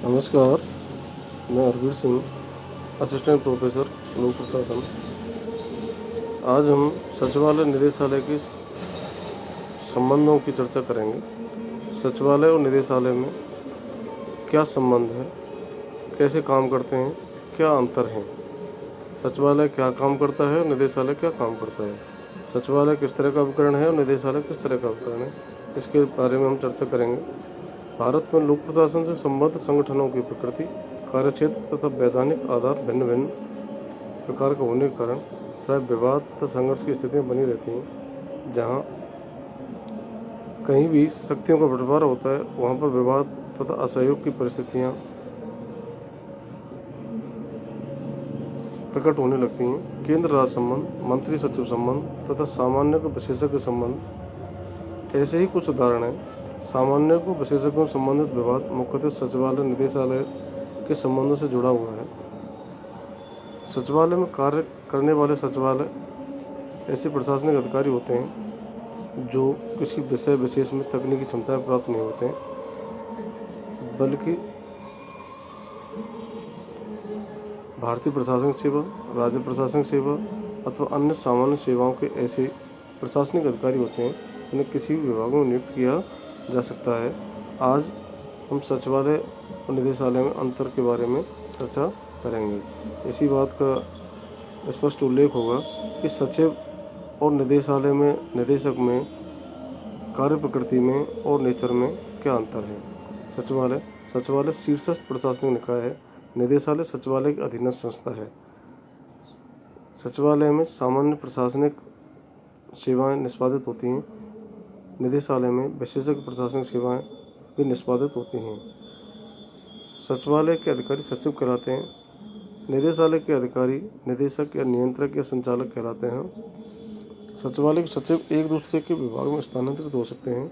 नमस्कार, मैं Harvir Singh, assistant professor, लोक प्रशासन। आज हम सचिवालय निदेशालय के संबंधों की चर्चा करेंगे। सचिवालय और निदेशालय में क्या संबंध है, कैसे काम करते हैं, क्या अंतर हैं, सचिवालय क्या काम करता है और निदेशालय क्या काम करता है, सचिवालय किस तरह का उपकरण है और निदेशालय किस तरह का उपकरण है, इसके बारे में हम चर्चा करेंगे। भारत में लोक प्रशासन से संबद्ध संगठनों की प्रकृति, कार्यक्षेत्र तथा वैधानिक आधार भिन्न भिन्न प्रकार का होने के कारण प्राय विवाद तथा संघर्ष की स्थितियां बनी रहती हैं। जहां कहीं भी शक्तियों का बंटवारा होता है, वहां पर विवाद तथा असहयोग की परिस्थितियां प्रकट होने लगती हैं। केंद्र राज्य संबंध, मंत्री सचिव संबंध तथा सामान्य को विशेषज्ञ संबंध ऐसे ही कुछ उदाहरण हैं। सामान्य को विशेषज्ञों से संबंधित विवाद मुख्यतः सचिवालय निदेशालय के संबंधों से जुड़ा हुआ है। सचिवालय में कार्य करने वाले सचिवालय ऐसे प्रशासनिक अधिकारी होते हैं जो किसी विषय विशेष में तकनीकी क्षमताएं प्राप्त नहीं होते हैं, बल्कि भारतीय प्रशासनिक सेवा, राज्य प्रशासनिक सेवा अथवा अन्य सामान्य सेवाओं के ऐसे प्रशासनिक अधिकारी होते हैं जिन्हें किसी भी विभाग में नियुक्त किया जा सकता है। आज हम सचिवालय और निदेशालय में अंतर के बारे में चर्चा करेंगे। इसी बात का स्पष्ट उल्लेख होगा कि सचिव और निदेशालय में निदेशक में कार्य प्रकृति में और नेचर में क्या अंतर है। सचिवालय शीर्षस्थ प्रशासनिक निकाय है। निदेशालय सचिवालय की अधीनस्थ संस्था है। सचिवालय में सामान्य प्रशासनिक सेवाएं निष्पादित होती हैं। निदेशालय में विशेषज्ञ प्रशासनिक सेवाएं भी निष्पादित होती हैं। सचिवालय के अधिकारी सचिव कहलाते हैं। निदेशालय के अधिकारी निदेशक या नियंत्रक या संचालक कहलाते हैं। सचिवालय के सचिव एक दूसरे के विभाग में स्थानांतरित हो सकते हैं।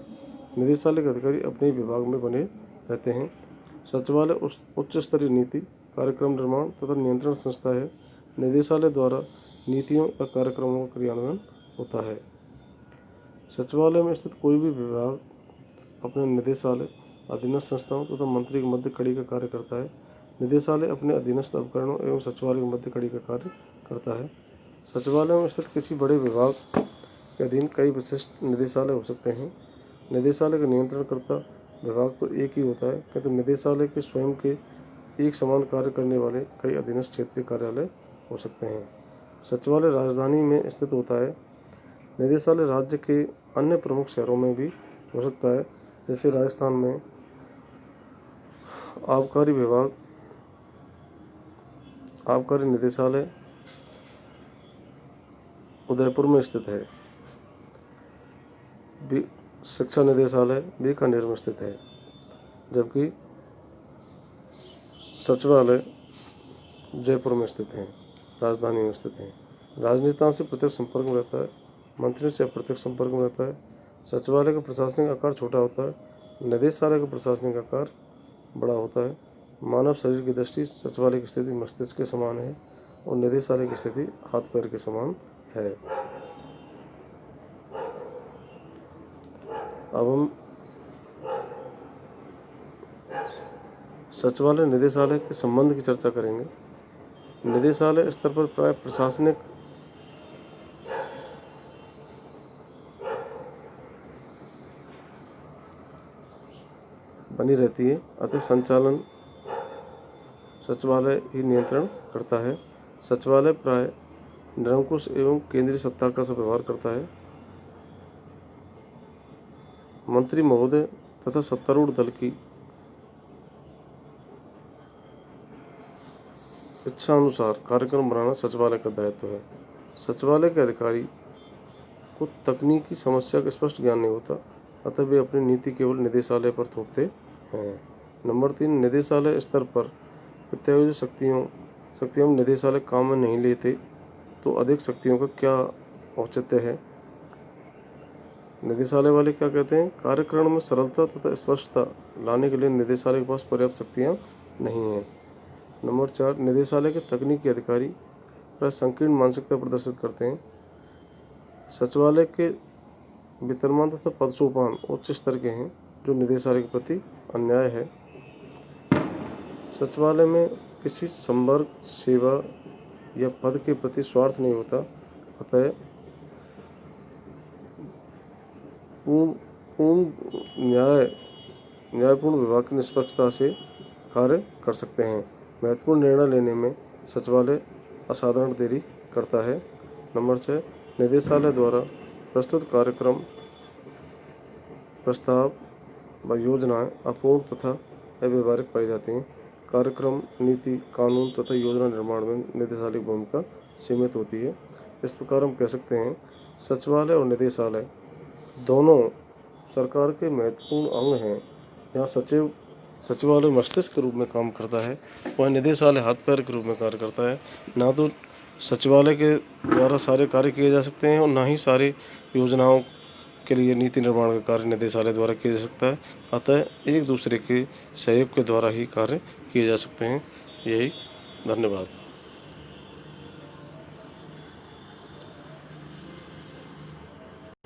निदेशालय के अधिकारी अपने ही विभाग में बने रहते हैं। सचिवालय उच्च स्तरीय नीति, कार्यक्रम निर्माण तथा नियंत्रण संस्था है। निदेशालय द्वारा नीतियों या कार्यक्रमों का क्रियान्वयन होता है। सचिवालय में स्थित कोई भी विभाग अपने निदेशालय, अधीनस्थ संस्थाओं तथा मंत्री के मध्य कड़ी का कार्य करता है। निदेशालय अपने अधीनस्थ उपकरणों एवं सचिवालय के मध्य कड़ी का कार्य करता है। सचिवालय में स्थित किसी बड़े विभाग के अधीन कई विशिष्ट निदेशालय हो सकते हैं। निदेशालय का नियंत्रणकर्ता विभाग तो एक ही होता है, किंतु निदेशालय के स्वयं के एक समान कार्य करने वाले कई अधीनस्थ क्षेत्रीय कार्यालय हो सकते हैं। सचिवालय राजधानी में स्थित होता है। निदेशालय राज्य के अन्य प्रमुख शहरों में भी हो सकता है, जैसे राजस्थान में आबकारी विभाग, आबकारी निदेशालय उदयपुर में स्थित है। शिक्षा निदेशालय बीकानेर में स्थित है, जबकि सचिवालय जयपुर में स्थित है, राजधानी में स्थित है। राजनेताओं से प्रत्यक्ष संपर्क में रहता है, मंत्रियों से अप्रत्यक्ष संपर्क में रहता है। सचिवालय का प्रशासनिक आकार छोटा होता है, निदेशालय का प्रशासनिक आकार बड़ा होता है। मानव शरीर की दृष्टि सचिवालय की स्थिति मस्तिष्क के समान है और निदेशालय की स्थिति हाथ पैर के समान है। अब हम सचिवालय निदेशालय के संबंध की चर्चा करेंगे। निदेशालय स्तर पर प्राय प्रशासनिक बनी रहती है, अतः संचालन सचिवालय ही नियंत्रण करता है। सचिवालय प्राय निरंकुश एवं केंद्रीय सत्ता का सा व्यवहार करता है। मंत्री महोदय तथा सत्तारूढ़ दल की इच्छा अनुसार कार्यक्रम बनाना सचिवालय का दायित्व है। सचिवालय के अधिकारी को तकनीकी समस्या का स्पष्ट ज्ञान नहीं होता, अतः वे अपनी नीति केवल निदेशालय पर थोपते हैं। नंबर 3, निदेशालय स्तर पर प्रत्यायोजित शक्तियों में निदेशालय काम में नहीं लेते तो अधिक शक्तियों का क्या औचित्य है। निदेशालय वाले क्या कहते हैं, कार्यक्रम में सरलता तथा स्पष्टता लाने के लिए निदेशालय के पास पर्याप्त शक्तियाँ नहीं हैं। नंबर 4, निदेशालय के तकनीकी अधिकारी प्राय संकीर्ण मानसिकता प्रदर्शित करते हैं। सचिवालय के वितरमान तथा पदसोपान उच्च स्तर के हैं, जो निदेशालय के प्रति अन्याय है। सचिवालय में किसी संवर्ग, सेवा या पद के प्रति स्वार्थ नहीं होता, अतः पूर्ण न्यायपूर्ण विभाग की निष्पक्षता से कार्य कर सकते हैं। महत्वपूर्ण निर्णय लेने में सचिवालय असाधारण देरी करता है। नंबर 6, निदेशालय द्वारा प्रस्तुत कार्यक्रम, प्रस्ताव व योजनाएं अपूर्ण तथा अव्यावहारिक पाई जाती हैं। कार्यक्रम, नीति, कानून तथा योजना निर्माण में निदेशालय की भूमिका सीमित होती है। इस प्रकार हम कह सकते हैं सचिवालय और निदेशालय दोनों सरकार के महत्वपूर्ण अंग हैं। यहाँ सचिवालय मस्तिष्क के रूप में काम करता है, वह निदेशालय हाथ पैर के रूप में कार्य करता है। ना तो सचिवालय के द्वारा सारे कार्य किए जा सकते हैं और ना ही सारी योजनाओं के लिए नीति निर्माण का कार्य निदेशालय द्वारा किया जा सकता है। अतः एक दूसरे के सहयोग के द्वारा ही कार्य किए जा सकते हैं। यही, धन्यवाद।